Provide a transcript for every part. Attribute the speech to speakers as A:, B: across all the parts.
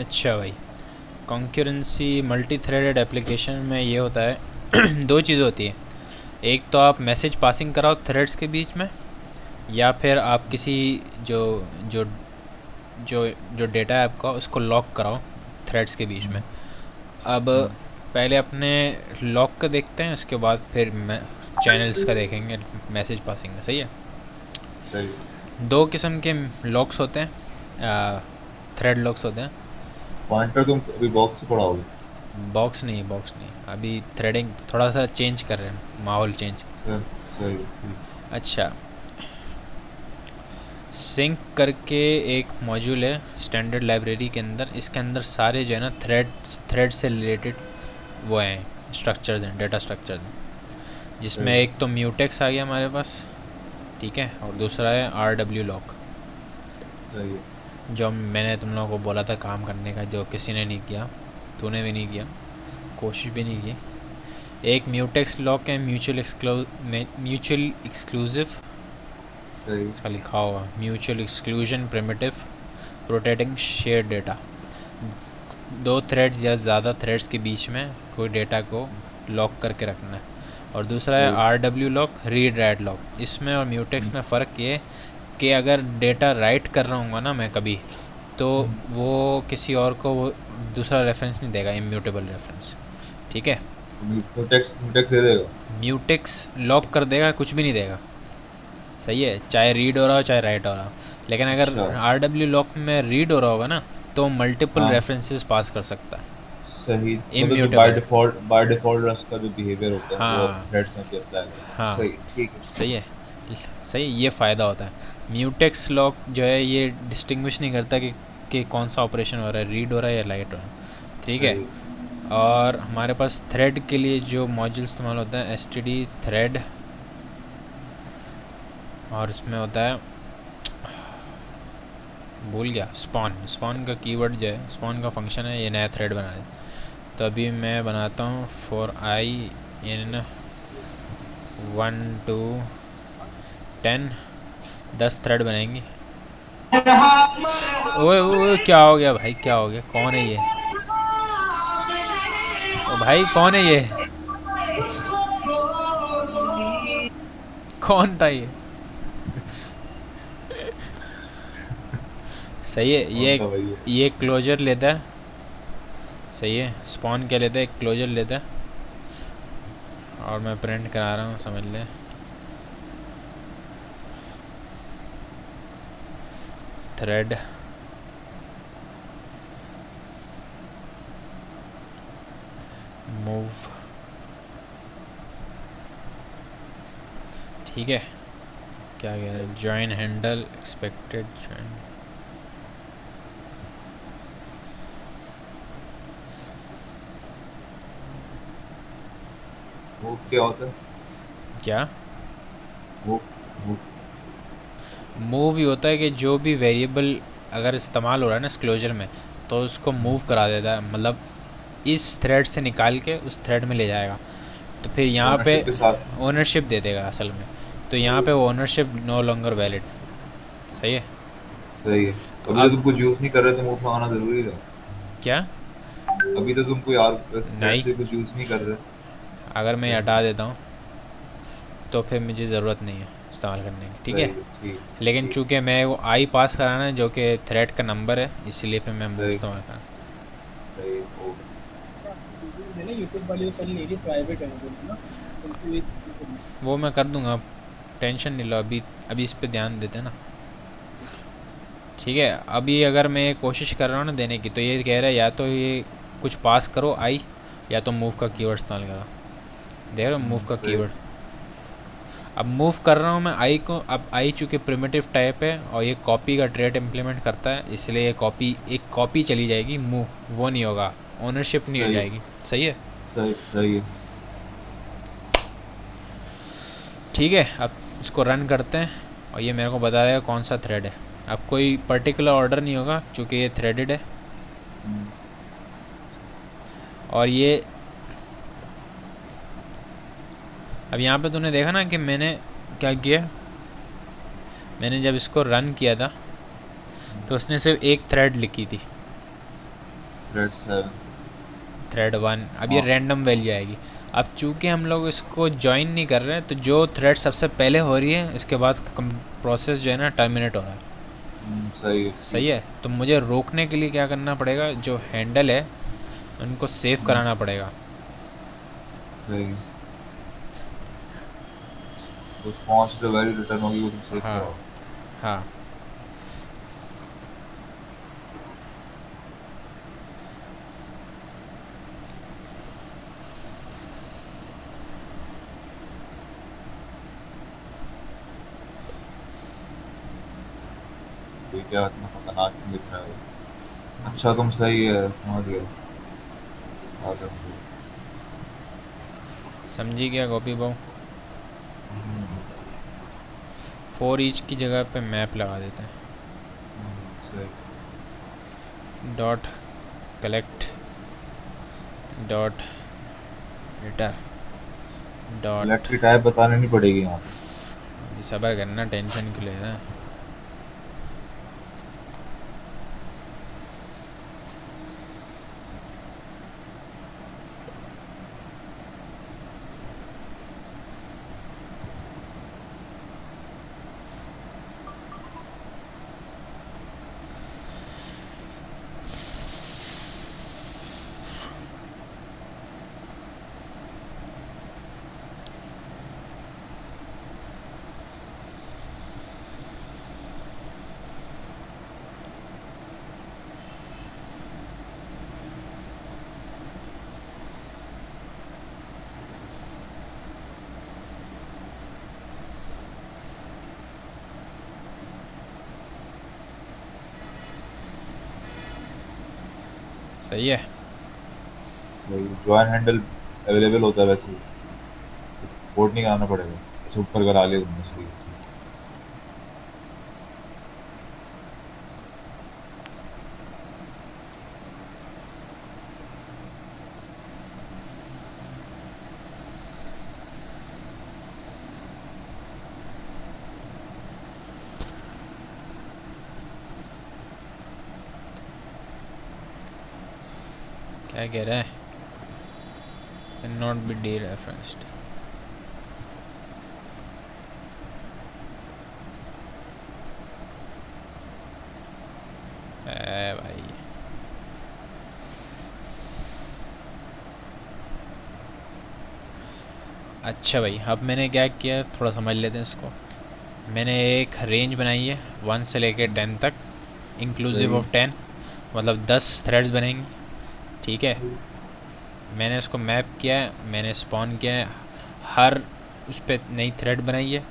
A: अच्छा भाई, concurrency multi threaded application में ये होता है दो चीज़ें होती है। एक तो आप मैसेज पासिंग कराओ थ्रेड्स के बीच में, या फिर आप किसी जो जो जो जो डेटा है आपका उसको लॉक कराओ थ्रेड्स के बीच में। अब
B: हाँ
A: पहले अपने लॉक का देखते हैं, उसके बाद फिर चैनल्स का देखेंगे मैसेज पासिंग का। सही है।
B: सही।
A: दो किस्म के लॉक्स होते हैं, थ्रेड लॉक्स होते हैं।
B: पॉइंटर तुम अभी बॉक्स से पढ़ाओगे?
A: बॉक्स नहीं, अभी थ्रेडिंग थोड़ा सा चेंज कर रहे हैं, माहौल चेंज।
B: सही। सही ठीक।
A: अच्छा, सिंक करके एक मॉड्यूल है स्टैंडर्ड लाइब्रेरी के अंदर। इसके अंदर सारे जो है ना थ्रेड से रिलेटेड वो हैं, स्ट्रक्चर्स हैं, डेटा स्ट्रक्चर्स हैं, जिसमें
B: सही।
A: एक तो म्यूटेक्स आ गया हमारे पास, ठीक है, और दूसरा है आर डब्ल्यू लॉक,
B: सही है।
A: जो मैंने तुम लोगों को बोला था काम करने का, जो किसी ने नहीं किया, तूने भी नहीं किया, कोशिश भी नहीं की। एक म्यूटेक्स लॉक है, म्यूचुअल एक्सक्लूसिव,
B: सही।
A: इसका लिखा हुआ mutual exclusion primitive protecting share data. दो थ्रेड्स या ज़्यादा थ्रेड्स के बीच में कोई डेटा को लॉक करके रखना है। और दूसरा है
B: सही।
A: R W lock, read write lock. इसमें और म्यूटेक्स में फ़र्क ये कि अगर डेटा राइट कर रहा हूँ ना मैं कभी, तो वो किसी और को वो दूसरा रेफरेंस नहीं देगा, इम्यूटेबल रेफरेंस। ठीक है।
B: म्यूटेक्स म्यूटेक्स दे देगा।
A: म्यूटेक्स लॉक कर देगा, कुछ भी नहीं देगा। सही है, चाहे रीड हो रहा हो चाहे राइट हो रहा हो। लेकिन अगर
B: अच्छा।
A: आर डब्ल्यू लॉक में रीड हो रहा होगा ना, तो मल्टीपल
B: हाँ
A: रेफरेंसेस पास कर सकता है,
B: सही, मतलब जो
A: इम्यूटेबल।
B: बाय डिफॉल्ट उसका जो बिहेवियर होता है वो अब
A: हाँ
B: थ्रेड्स में भी अप्लाई करेगा।
A: हाँ,
B: सही ठीक है।
A: सही है। सही, ये फ़ायदा होता है। म्यूटेक्स लॉक जो है ये डिस्टिंग्विश नहीं करता कि कौन सा ऑपरेशन हो रहा है, रीड हो रहा है या राइट हो रहा है। ठीक है।
B: सही।
A: और हमारे पास थ्रेड के लिए जो मॉड्यूल इस्तेमाल होता है, एस टी डी थ्रेड, और इसमें होता है, भूल गया, स्पॉन। स्पॉन का कीवर्ड जो है, स्पॉन का फंक्शन है, ये नया थ्रेड बना है। तो अभी मैं बनाता हूँ for I in 1 to 10, 10 thread बनेंगे। ओए ओए, क्या हो गया भाई, क्या हो गया, कौन है ये? ओ भाई, कौन है ये? कौन था ये? सही है,
B: कौन था भैया?
A: ये क्लोजर लेता है। सही है, स्पॉन क्या लेता है, क्लोजर लेता है। और मैं प्रिंट करा रहा हूँ, समझ ले। थ्रेड मूव, ठीक है। क्या कह रहा है, join handle expected join.
B: Move क्या होता है?
A: क्या?
B: मूव। मूव।
A: मूव ही होता है कि जो भी वेरिएबल अगर इस्तेमाल हो रहा है ना इस क्लोजर में, तो उसको मूव करा देता है, मतलब इस थ्रेड से निकाल के उस थ्रेड में ले जाएगा। तो फिर यहाँ पे
B: ओनरशिप के साथ।
A: ओनरशिप दे देगा असल में। तो यहाँ पे वो ओनरशिप नो लॉन्गर वैलिड। सही है।
B: सही है। अभी तो
A: अब
B: तुम कुछ यूज नहीं कर रहे, तो मूव लगाना जरूरी था।
A: क्या?
B: अभी तो तुम कोई यार थ्रेड
A: नहीं,
B: से कुछ यूज नहीं कर रहे।
A: अगर मैं
B: सही।
A: हटा देता हूँ तो फिर मुझे ज़रूरत नहीं है इस्तेमाल करने की, ठीक है।
B: सही है ठीक।
A: लेकिन
B: ठीक।
A: चूंकि मैं वो आई पास कराना है जो कि थ्रेड का नंबर है, इसीलिए फिर मैं मूव
B: सही।
A: इस्तेमाल करा।
B: सही हो।
C: मैंने यूट्यूब वाली तो चल नहीं रही, प्राइवेट है वो ना, उनसे भी करना।
A: वो मैं कर दूंगा, टेंशन नहीं लो। अभी अभी इस पे ध्यान देते हैं ना। ठीक है। अभी अगर मैं कोशिश कर रहा हूँ ना देने की, तो ये कह रहा है या तो ये कुछ पास करो आई, या तो मूव का कीवर्ड इस्तेमाल करो। देख रहे हो मूव का
B: सही।
A: कीवर्ड। अब मूव कर रहा हूँ मैं आई को। अब आई चूँकि प्रिमिटिव टाइप है और ये कॉपी का ट्रेट इम्प्लीमेंट करता है, इसलिए कॉपी, एक कॉपी चली जाएगी, मूव वो नहीं होगा, ओनरशिप नहीं हो
B: सही।
A: जाएगी। सही है।
B: सही। सही है।
A: ठीक है। अब इसको रन करते हैं और ये मेरे को बता देगा कौन सा थ्रेड है। अब कोई पर्टिकुलर ऑर्डर नहीं होगा क्योंकि ये थ्रेडेड है।
B: हम्म।
A: और ये अब यहाँ पे तूने देखा ना कि मैंने क्या किया, मैंने जब इसको रन किया था तो उसने सिर्फ एक थ्रेड लिखी थी।
B: थ्रेड 7
A: थ्रेड 1, अब ये
B: हाँ
A: रैंडम वैल्यू आएगी। अब चूंकि हम लोग इसको ज्वाइन नहीं कर रहे हैं, तो जो थ्रेड सबसे पहले हो रही है इसके बाद प्रोसेस जो है ना टर्मिनेट हो रहा है।
B: सही है
A: सही
B: ठीक
A: है, तो मुझे रोकने के लिए क्या करना पड़ेगा, जो हैंडल है उनको सेव
B: है
A: कराना पड़ेगा।
B: सही है। उस कौन सी जो वैल्यू रिटर्न होगी वो तुम सेव
A: हाँ
B: कराओ।
A: हाँ।
B: ये क्या इतना खतरनाक क्यों दिख रहा है? अच्छा तुम सही है समझ गए। आ गया मुझे।
A: समझी क्या कॉपी बाऊ?
B: हम्म,
A: फॉर ईच की जगह पे मैप लगा देते हैं।
B: सही।
A: Dot collect dot Ritter
B: left
A: dot.
B: की टाइप बतानी नहीं पड़ेगी यहाँ पे।
A: सबर करना, टेंशन क्यों ले रहा है? सही है।
B: ज्वाइन हैंडल अवेलेबल होता है वैसे। कोड नहीं कराना पड़ेगा। अच्छा ऊपर करा लिया तुमने सही है, ठीक
A: क्या कह रहा है? Can not be D referenced. भाई अच्छा भाई, अब मैंने क्या किया थोड़ा समझ लेते हैं इसको। मैंने एक रेंज बनाई है 1 से लेके 10 तक, इंक्लूसिव
B: सही
A: ऑफ 10, मतलब 10 थ्रेड्स बनेंगी। ठीक है,
B: है।
A: मैंने उसको मैप किया है, मैंने स्पॉन किया है, हर उस पर नई थ्रेड बनाई है,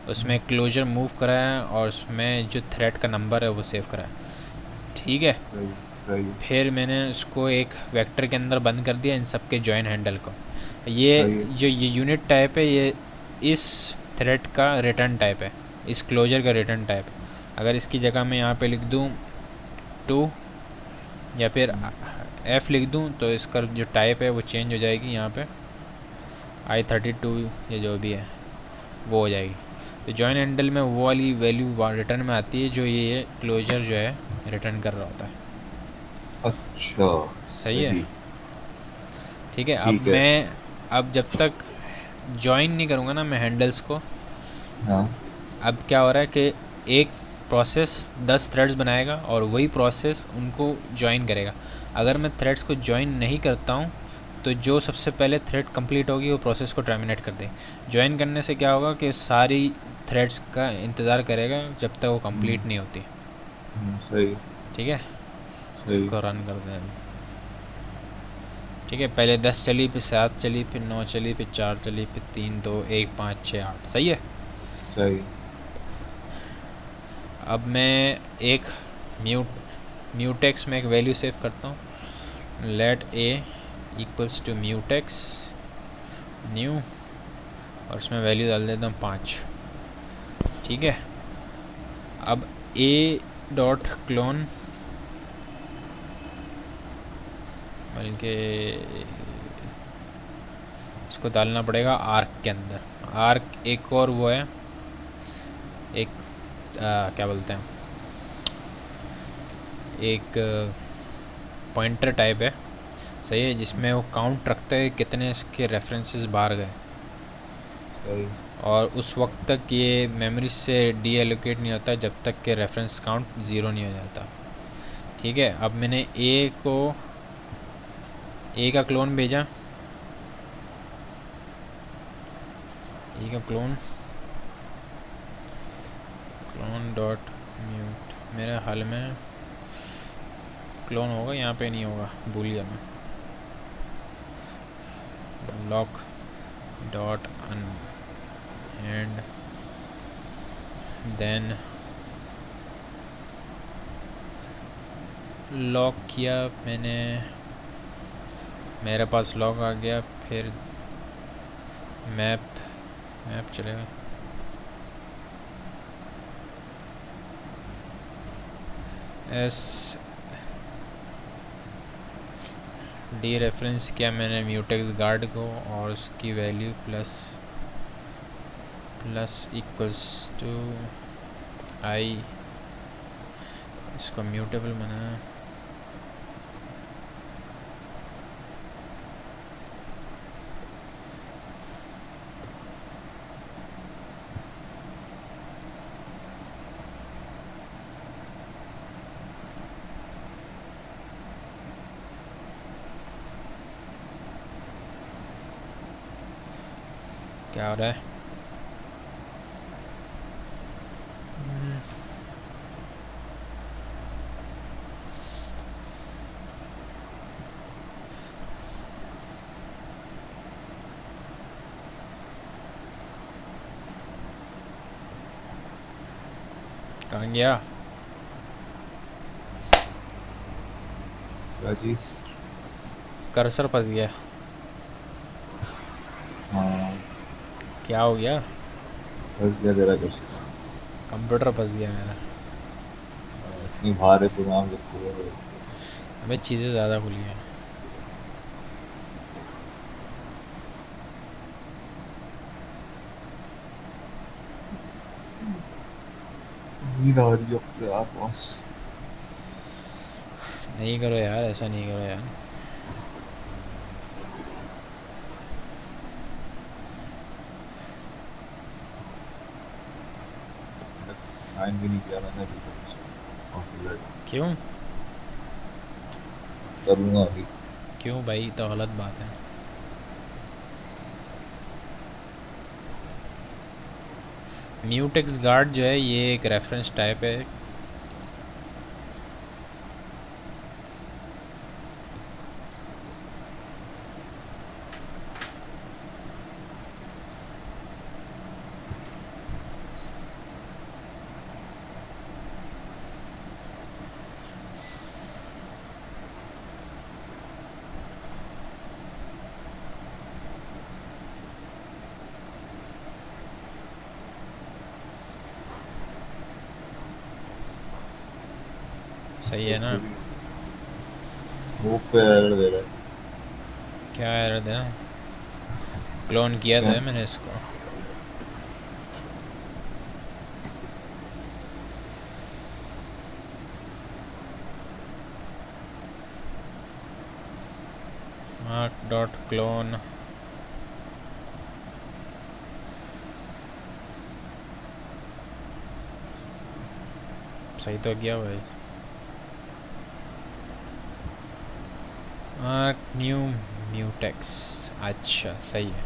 A: उसमें क्लोजर मूव कराया है और उसमें जो थ्रेड का नंबर है वो सेव कराया। ठीक है,
B: सही सही
A: फिर मैंने उसको एक वेक्टर के अंदर बंद कर दिया इन सब के जॉइन हैंडल को। ये
B: सही है।
A: जो ये यूनिट टाइप है, ये इस थ्रेड का रिटर्न टाइप है, इस क्लोजर का रिटर्न टाइप। अगर इसकी जगह मैं यहाँ पे लिख दूँ 2 या फिर F लिख दूँ, तो इसका जो टाइप है वो चेंज हो जाएगी। यहाँ पे I32 ये जो भी है वो हो जाएगी। तो जॉइन हैंडल में वो वाली वैल्यू रिटर्न में आती है जो ये क्लोजर जो है रिटर्न कर रहा होता है।
B: अच्छा
A: सही है।
B: सही।
A: ठीक है,
B: ठीक है।
A: अब जब तक जॉइन नहीं करूँगा ना मैं हैंडल्स को,
B: हाँ
A: अब क्या हो रहा है कि एक प्रोसेस 10 थ्रेड्स बनाएगा और वही प्रोसेस उनको जॉइन करेगा। अगर मैं थ्रेड्स को जॉइन नहीं करता हूँ, तो जो सबसे पहले थ्रेड कंप्लीट होगी वो प्रोसेस को टर्मिनेट कर देगी। जॉइन करने से क्या होगा कि सारी थ्रेड्स का इंतज़ार करेगा जब तक वो कंप्लीट नहीं होती।
B: सही
A: ठीक है,
B: सही।
A: इसको रन करते हैं। ठीक है, पहले 10 चली, फिर 7 चली, फिर 9 चली, फिर 4 चली, फिर 3 2 1 5 6 8। सही है।
B: सही।
A: अब मैं एक म्यूटेक्स में एक वैल्यू सेव करता हूँ। Let a equals to mutex new, और उसमें वैल्यू डाल देता हूँ 5। ठीक है, अब ए डॉट क्लोन, बल्कि इसको डालना पड़ेगा आर्क के अंदर। आर्क एक और वो है, एक क्या बोलते हैं, एक पॉइंटर टाइप है, सही है, जिसमें वो काउंट रखता है कितने इसके रेफरेंसेस बाहर गए,
B: सही।
A: और उस वक्त तक ये मेमोरी से डी एलोकेट नहीं होता जब तक कि रेफरेंस काउंट ज़ीरो नहीं हो जाता। ठीक है, अब मैंने ए का क्लोन भेजा, ए का क्लोन डॉट म्यूट, मेरे हाल में क्लोन होगा, यहाँ पे नहीं होगा, भूल गया मैं। Lock dot un and then lock किया मैंने, मेरे पास लॉक आ गया। फिर मैप चलेगा, एस डी रेफरेंस किया मैंने म्यूटेक्स गार्ड को, और उसकी वैल्यू प्लस इक्वल्स टू आई, इसको म्यूटेबल बनाया। क्या हो रहा है? कहाँ गया?
B: क्या चीज?
A: कर्सर फंस गया।
B: हाँ,
A: क्या हो गया?
B: बस गया तेरा कुछ।
A: कंप्यूटर फंस गया मेरा।
B: इतनी भार है प्रोग्राम लिखते हुए।
A: हमें चीज़ें ज़्यादा खुली हैं।
B: नींद आ रही है अब तो यार बॉस।
A: नहीं करो यार, ऐसा नहीं करो यार।
B: साइन भी नहीं किया मैंने अभी तक उसको।
A: क्यों?
B: करूँगा अभी।
A: क्यों भाई, तो गलत बात है। म्यूटेक्स गार्ड जो है ये एक रेफरेंस टाइप है। सही है ना?
B: मूव पे एरर दे रहा है।
A: क्या एरर देना? क्लोन किया था मैंने इसको। आर्क डॉट क्लोन, सही तो गया भाई। आर्क न्यू म्यूटेक्स, अच्छा सही है।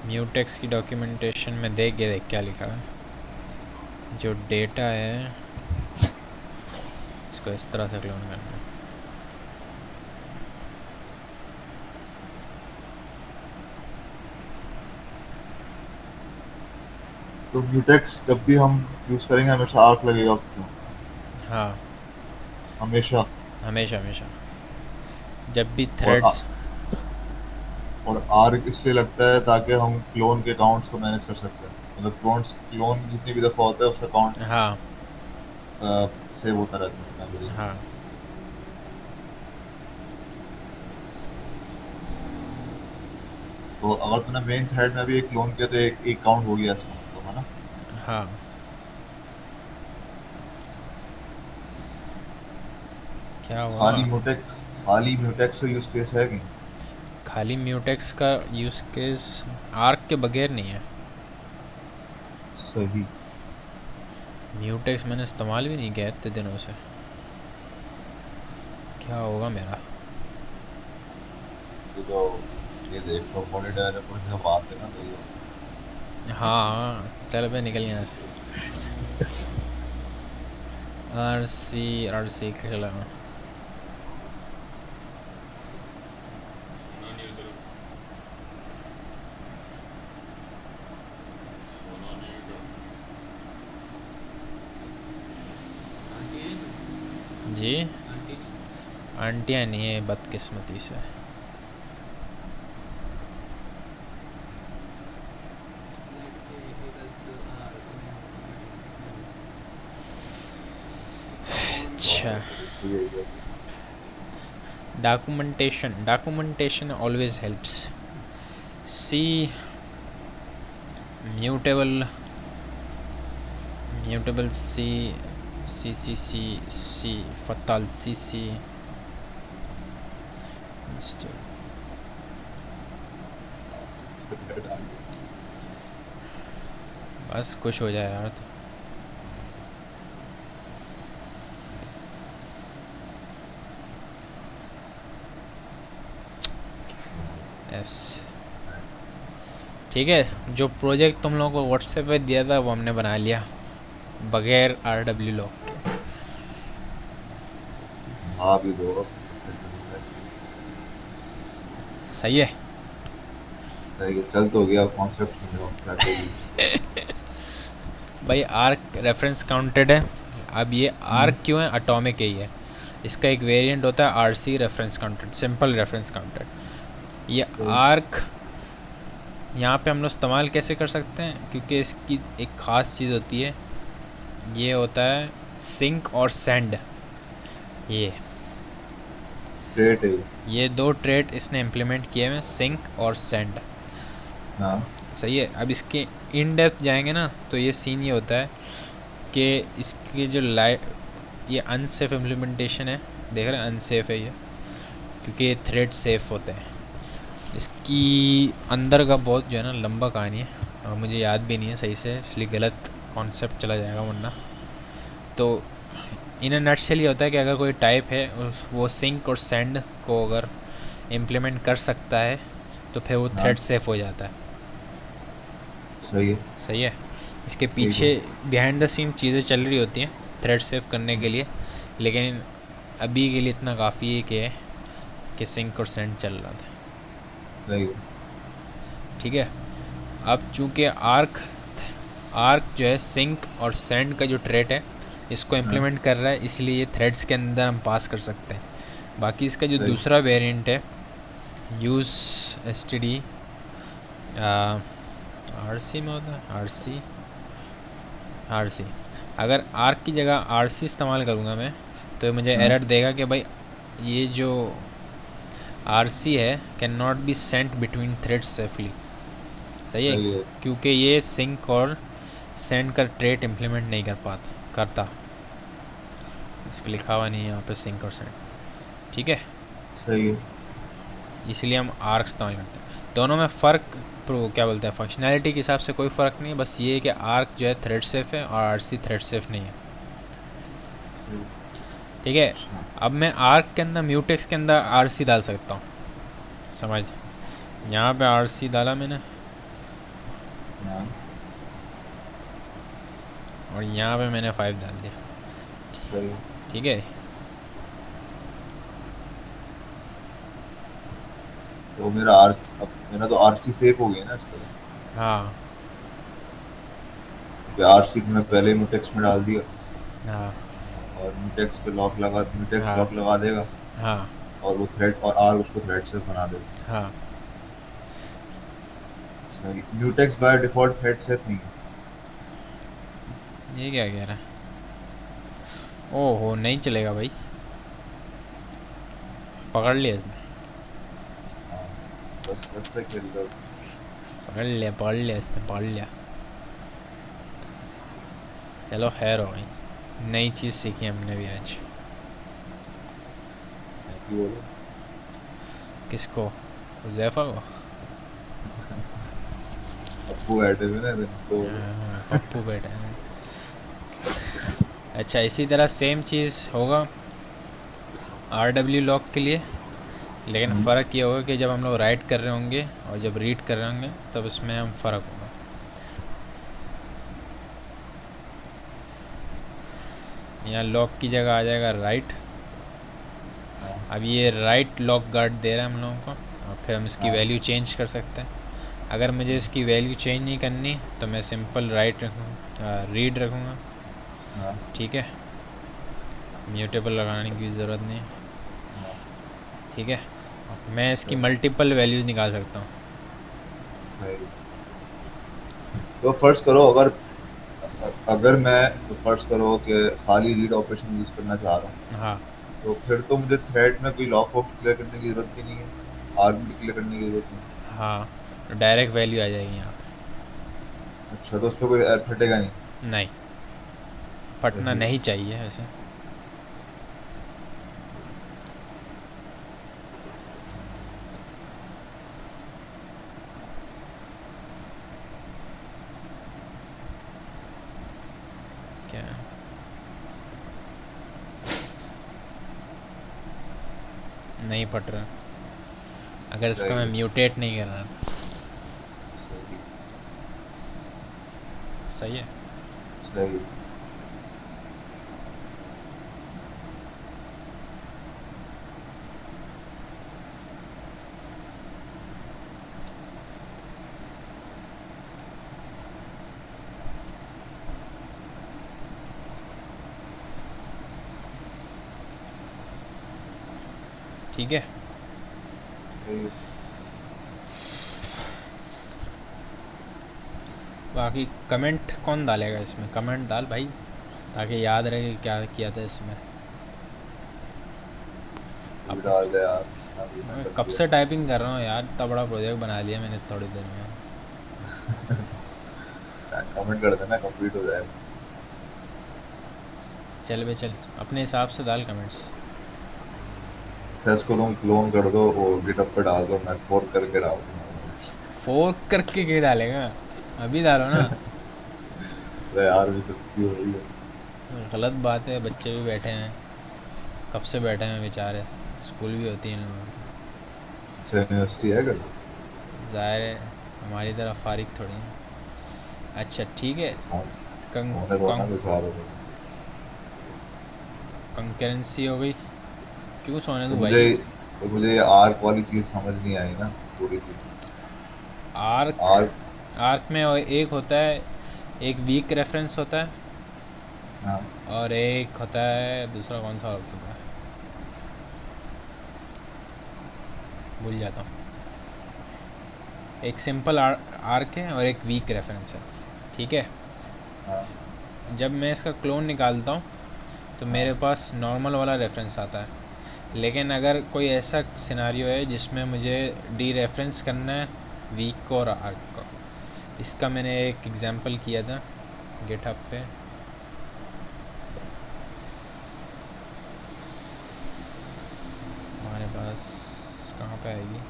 A: म्यूटेक्स की डॉक्यूमेंटेशन में देख क्या लिखा है। जो डेटा है इसको इस तरह से क्लोन करना है।
B: तो म्यूटेक्स जब भी हम यूज करेंगे हमेशा आर्क लगेगा उसमें।
A: हाँ,
B: हमेशा।
A: हमेशा हमेशा जब भी
B: और
A: थ्रेड्स।
B: और आर्क इसलिए लगता है ताकि हम क्लोन के काउंट्स को मैनेज कर सकते हैं। मतलब क्लोन जितनी भी दफ़ा होता है उसका काउंट
A: हाँ
B: सेव होता रहता है मेमोरी में।
A: हाँ,
B: तो अगर तूने मेन थ्रेड में भी एक क्लोन किया तो एक काउंट हो गया इसका मतलब, है ना?
A: हाँ क्या हुआ?
B: खाली म्यूटेक्स का यूज केस है कि
A: खाली म्यूटेक्स का यूज़ केस आर्क के बगैर नहीं है।
B: सही।
A: म्यूटेक्स मैंने इस्तेमाल भी नहीं किया इतने दिनों से। क्या होगा मेरा?
B: ये जो ये देख फ्रॉम बॉडी डेवलपर से बात है ना, तो ये
A: हाँ चल पे निकल यहाँ से। आर सी खेला। जी आंटियाँ नहीं है बदकिस्मती से। अच्छा documentation always helps. See mutable C fatal CC बस कुछ हो जाए यार। तो ठीक है, जो प्रोजेक्ट तुम लोगों को व्हाट्सएप पे दिया था वो हमने बना लिया बगैर RW लॉक के।
B: हाँ भी दो
A: सही है।
B: सही है, चल तो गया कॉन्सेप्ट समझो क्या क्या यूज।
A: भाई आर्क रेफरेंस काउंटेड है। अब ये
B: हम्म,
A: आर्क क्यों है? एटॉमिक ही है। इसका एक वेरिएंट होता है RC reference counted, simple reference counted. ये
B: सही।
A: आर्क यहाँ पे हम लोग इस्तेमाल कैसे कर सकते हैं, क्योंकि इसकी एक ख़ास चीज़ होती है। ये होता है सिंक और सेंड। ये
B: ग्रेट है।
A: ये दो ट्रेड इसने इम्प्लीमेंट किए हैं, सिंक और सेंड।
B: हाँ
A: सही है। अब इसके इन डेप्थ जाएंगे ना तो ये सीन ये होता है कि इसकी जो ये अनसेफ इम्प्लीमेंटेशन है। देख रहे हैं अनसेफ है ये, क्योंकि ये थ्रेड सेफ होते हैं। इसकी अंदर का बहुत जो है ना लंबा कहानी है और मुझे याद भी नहीं है सही से, इसलिए गलत कॉन्सेप्ट चला जाएगा वरना। तो इन नटशेल ये होता है कि अगर कोई टाइप है वो सिंक और सेंड को अगर इम्प्लीमेंट कर सकता है तो फिर वो
B: हाँ
A: थ्रेड सेफ हो जाता है।
B: सही है।
A: सही है। इसके
B: ठीक
A: पीछे
B: है।
A: बिहाइंड द सीन चीज़ें चल रही होती हैं थ्रेड सेव करने के लिए, लेकिन अभी के लिए इतना काफ़ी है कि सिंक और सेंड चल रहा था।
B: सही है।
A: ठीक है। अब चूंकि आर्क आर्क जो है सिंक और सेंड का जो थ्रेड है इसको
B: हाँ
A: इम्प्लीमेंट कर रहा है, इसलिए ये थ्रेड्स के अंदर हम पास कर सकते हैं। बाकी इसका जो
B: सही।
A: दूसरा वेरिएंट है यूज़ STD RC में होता है। RC अगर आर्क की जगह RC इस्तेमाल करूँगा मैं तो ये मुझे
B: हाँ
A: एरर देगा कि भाई ये जो RC है can not be sent between threads safely. सही है,
B: सही है।
A: क्योंकि ये सिंक और सेंड का ट्रेट इम्प्लीमेंट नहीं करता। इसको लिखा हुआ नहीं है यहाँ पे सिंक और सेंड। ठीक है,
B: सही है।
A: इसलिए हम आर्क इस्तेमाल करते हैं। दोनों में फ़र्क क्या बोलते हैं, फंक्शनैलिटी के हिसाब से कोई फ़र्क नहीं है, बस ये है कि आर्क जो है थ्रेड सेफ है और RC थ्रेड सेफ नहीं है।
B: सही।
A: ठीक है।
B: अच्छा।
A: अब मैं आर्क के अंदर म्यूटेक्स के अंदर RC डाल सकता हूँ। समझ, यहाँ पे RC डाला मैंने
B: हाँ
A: और यहाँ पे मैंने 5 डाल दिया।
B: सही है।
A: ठीक है।
B: तो मेरा अब मेरा तो आरसी सेफ हो गया ना इस तरह,
A: हाँ
B: क्योंकि आरसी को मैं पहले ही म्यूटेक्स में डाल दिया
A: हाँ
B: और म्यूटेक्स
A: हाँ
B: लॉक लगा देगा
A: हाँ
B: और वो थ्रेड और आर उसको थ्रेड से बना देगा।
A: हाँ।
B: सही। Mutex by default thread safe नहीं है।
A: ये क्या कह रहा है? ओहो नहीं चलेगा भाई, पकड़ लिया इसने।
B: हाँ बस ऐसे खेल रहा हूँ।
A: पकड़ लिया इसने, पकड़ लिया। चलो खैर हो गई, नई चीज़ सीखी हमने भी आज।
B: थैंक यू बोलो।
A: किसको? हुज़ैफा को?
B: अप्पू बैठे हुए ना दिन तो बोलो।
A: हाँ, पप्पू बैठे हैं। अच्छा, इसी तरह सेम चीज़ होगा आर डब्ल्यू लॉक के लिए, लेकिन
B: हम्म,
A: फ़र्क ये होगा कि जब हम लोग राइट कर रहे होंगे और जब रीड कर रहे होंगे तब इसमें हम फ़र्क होगा। यहाँ लॉक की जगह आ जाएगा राइट।
B: हाँ
A: अब ये राइट लॉक गार्ड दे रहा है हम लोगों को, और फिर हम इसकी
B: हाँ
A: वैल्यू चेंज कर सकते हैं। अगर मुझे इसकी वैल्यू चेंज नहीं करनी तो मैं सिंपल राइट रखूँगा, रीड रखूँगा।
B: हाँ
A: ठीक है, म्यूटेबल लगाने की भी ज़रूरत नहीं।
B: हाँ,
A: ठीक है, मैं इसकी
B: सही
A: मल्टीपल वैल्यूज़ निकाल सकता हूँ।
B: सही। तो फर्ज करो अगर अगर मैं तो फर्ज करो कि खाली रीड ऑपरेशन यूज करना चाह रहा हूँ,
A: हाँ
B: तो फिर तो मुझे थ्रेड में कोई लॉक वॉक डिक्लेयर करने की जरूरत भी नहीं है, आर्म डिक्लेयर करने की जरूरत नहीं है।
A: हाँ, डायरेक्ट वैल्यू आ जाएगी यहाँ
B: अच्छा, तो उस पर कोई एरर फटेगा नहीं?
A: पे। नहीं, फटना
B: सही है।
A: नहीं चाहिए वैसे। क्या? नहीं फट रहा, अगर इसको
B: सही
A: मैं
B: है।
A: म्यूटेट नहीं कर रहा तो।
B: सही।
A: सही है।
B: सही।
A: ठीक है,
B: सही।
A: बाकी कमेंट कौन डालेगा इसमें? कमेंट डाल भाई, ताकि याद रहे कि क्या किया था इसमें।
B: तू भी
A: अब
B: डाल दे यार, अभी मैं
A: मैं
B: कर
A: कब
B: दिया।
A: से टाइपिंग कर रहा हूँ यार, इतना बड़ा प्रोजेक्ट बना लिया मैंने थोड़ी देर में।
B: कमेंट कर देना, कंप्लीट हो जाएगा।
A: चल बे चल, अपने हिसाब से डाल कमेंट्स।
B: एक्सेस को तुम क्लोन कर दो, वो गिटअप पे डाल दो, मैं फोर्क करके डाल दूंगा।
A: फोर्क करके क्या डालेगा? अभी डालो ना।
B: अरे यार भी सस्ती हो रही है।
A: गलत बात है, बच्चे भी बैठे हैं, कब से बैठे हैं बेचारे, स्कूल भी होती है इन लोगों की।
B: अच्छा, यूनिवर्सिटी है कल?
A: ज़ाहिर है, हमारी तरह फारिग थोड़ी हैं। अच्छा ठीक है।
B: फोन
A: कंक
B: होने दो ना
A: कंक
B: बेचारों को।
A: कंकरेंसी हो गई। क्यों सोने
B: तो
A: दूँ
B: मुझे
A: भाई?
B: तो मुझे ये आर्क वाली चीज समझ नहीं आई ना, थोड़ी सी।
A: Arc,
B: arc.
A: आर्क में एक होता है, एक वीक रेफरेंस होता है,
B: हाँ।
A: और एक होता है दूसरा, कौन सा होता है, भूल जाता हूँ। एक सिंपल आर्क है और एक वीक रेफरेंस है। ठीक है,
B: हाँ।
A: जब मैं इसका क्लोन निकालता हूँ तो
B: हाँ।
A: मेरे पास नॉर्मल वाला रेफरेंस आता है। लेकिन अगर कोई ऐसा सिनारियो है जिसमें मुझे डी रेफरेंस करना है वीक को और आर्क को, इसका मैंने एक एग्जांपल किया था गिटहब पे। हमारे पास कहाँ पे आएगी?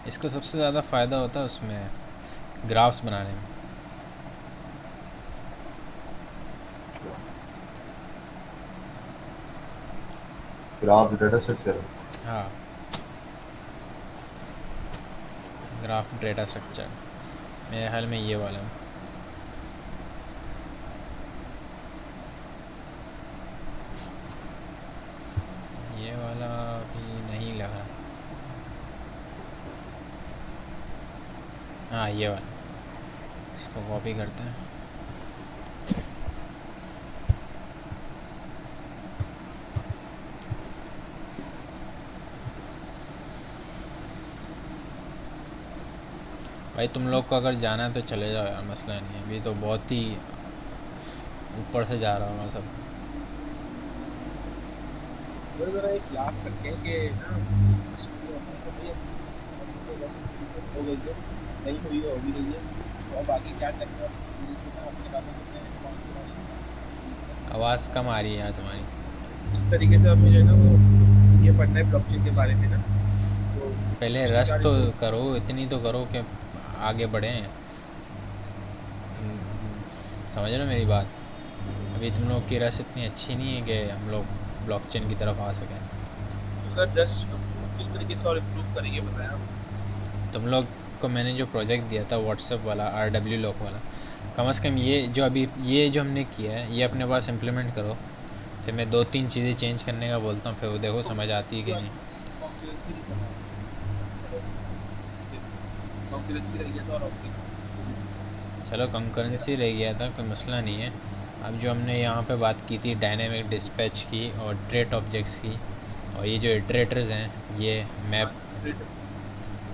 A: इसका सबसे ज़्यादा फ़ायदा होता है उसमें ग्राफ्स बनाने में।
B: Graph data structure.
A: हाँ, ग्राफ डेटा स्ट्रक्चर मेरे ख्याल में ये वाला है। ये वाला भी नहीं लग रहा। हाँ, ये वाला, इसको कॉपी करते हैं। भाई तुम लोग को अगर जाना है तो चले जाओ यार, मसला नहीं है, अभी तो बहुत ही ऊपर से जा रहा होगा सब।
C: जरा जरा एक क्लास रखें कि ना स्टूडियो अपने को भाई अपने बस भेज दो, नहीं हुई है हो भी रही है। तो अब आगे क्या करना है धीरे से ना अपने कामों को अपने काम के बारे में
A: आवाज़ कम आ रही है यार तुम्हारी।
C: इस तरीके से हमें जो है ना वो ये पढ़ना है ब्लॉकचेन के बारे में ना, तो
A: पहले
C: पिछले
A: रस
C: 4
A: तो
C: इसमें
A: करो, इतनी तो करो कि आगे बढ़ें। समझ रहे हो मेरी बात? अभी तुम लोग की रस इतनी अच्छी नहीं है कि हम लोग ब्लॉकचेन की तरफ आ सकें।
C: तो सर जस्ट किस तरीके से और इम्प्रूव करेंगे बताएं आप।
A: तुम लोग को मैंने जो प्रोजेक्ट दिया था व्हाट्सएप वाला, RW लॉक वाला, कम से कम ये जो अभी ये जो हमने किया है ये अपने पास इम्प्लीमेंट करो। फिर मैं 2-3 चीज़ें चेंज करने का बोलता हूँ, फिर वो देखो समझ आती है कि नहीं।
C: कॉन्करेंसी नहीं करना, कॉन्करेंसी रह गया था और
A: चलो कंकरेंसी रह गया था, कोई मसला नहीं है। अब जो हमने यहाँ पे बात की थी डायनेमिक डिस्पैच की और ट्रेट ऑब्जेक्ट्स की, और ये जो इटरेटर्स हैं, ये मैप,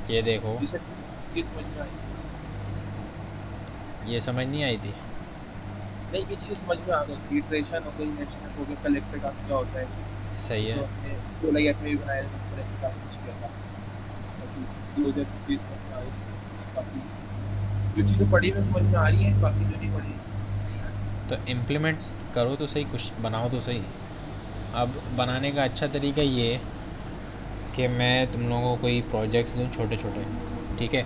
A: ये देखो,
C: जी सर, ये समझ में आई।
A: ये समझ नहीं आई थी।
C: नहीं ये चीज़ समझ में आ गई, इटरेशन हो गई, नेशनल हो गया, कलेक्टर का क्या होता है,
A: सही
C: जो
A: है।
C: हमने जो लाइक में भी बनाया था, ऐसे काफ़ी कुछ किया था, बाकी क्लोजर चीज़ समझ में आ रही, काफ़ी जो चीज़ें पढ़ी में समझ में आ रही हैं, बाकी जो नहीं पढ़ी नहीं आ रही।
A: तो इम्प्लीमेंट करो तो सही, कुछ बनाओ तो सही। अब बनाने का अच्छा तरीका ये है कि मैं तुम लोगों को कोई प्रोजेक्ट्स दूँ छोटे छोटे, ठीक है?